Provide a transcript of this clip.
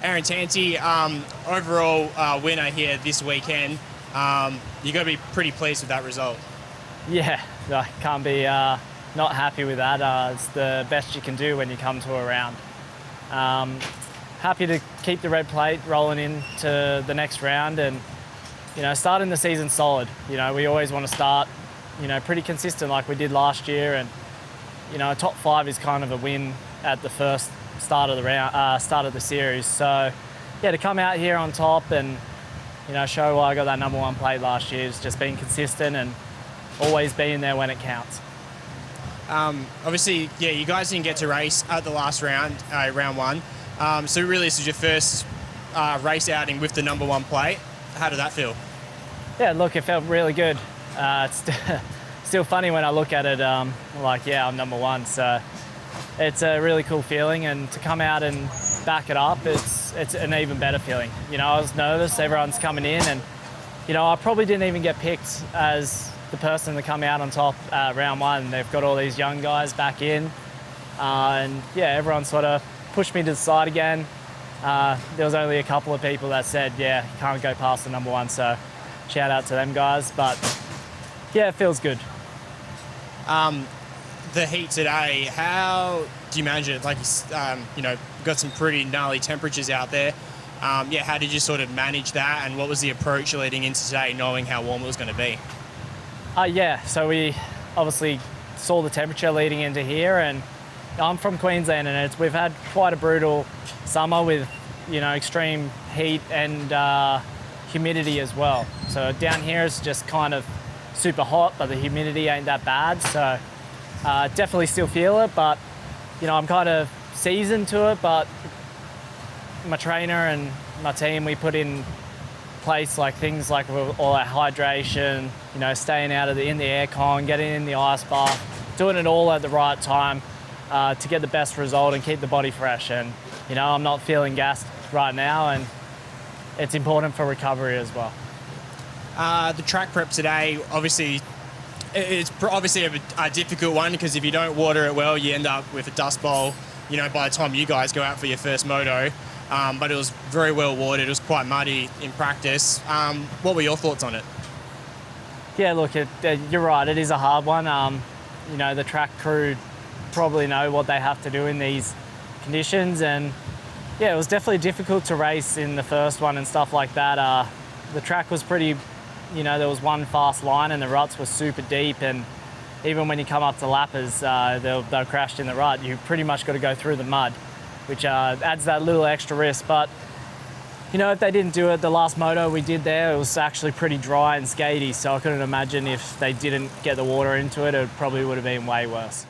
Aaron Tanti, overall winner here this weekend. You got to be pretty pleased with that result. Yeah, I can't be not happy with that. It's the best you can do when you come to a round. Happy to keep the red plate rolling into the next round and, starting the season solid. We always want to start, pretty consistent like we did last year, and, a top 5 is kind of a win at the first start of the round, start of the series. So, yeah, to come out here on top and, show why I got that number 1 plate last year is just being consistent and always being there when it counts. Obviously, yeah, you guys didn't get to race at the last round, round 1. So really, this is your first race outing with the number 1 plate. How did that feel? Yeah, look, it felt really good. It's still funny when I look at it, like, yeah, I'm number 1. So it's a really cool feeling, and to come out and back it up, it's an even better feeling. I was nervous, everyone's coming in, and, I probably didn't even get picked as the person to come out on top round 1. They've got all these young guys back in, and yeah, everyone sort of pushed me to the side again. There was only a couple of people that said, yeah, you can't go past the number 1, so shout out to them guys. But yeah, it feels good. The heat today, how do you manage it? Like, got some pretty gnarly temperatures out there. Yeah, how did you sort of manage that, and what was the approach leading into today, knowing how warm it was going to be? Yeah, so we obviously saw the temperature leading into here, and I'm from Queensland, and we've had quite a brutal summer with, extreme heat and humidity as well. So down here it's just kind of super hot, but the humidity ain't that bad. So definitely still feel it, but, I'm kind of seasoned to it, but my trainer and my team, we put in place like things like all that hydration, staying out of in the aircon, getting in the ice bath, doing it all at the right time to get the best result and keep the body fresh. And I'm not feeling gassed right now, and it's important for recovery as well. The track prep today, obviously, it's obviously a difficult one, because if you don't water it well, you end up with a dust bowl, by the time you guys go out for your first moto. But it was very well watered. It was quite muddy in practice. What were your thoughts on it? Yeah, look, you're right. It is a hard one. The track crew probably know what they have to do in these conditions, and yeah, it was definitely difficult to race in the first one and stuff like that. The track was pretty, there was one fast line, and the ruts were super deep, and even when you come up to lappers, they're crashed in the rut. You pretty much got to go through the mud, which adds that little extra risk. But, if they didn't do it, the last moto we did there, it was actually pretty dry and skatey, so I couldn't imagine if they didn't get the water into it, it probably would have been way worse.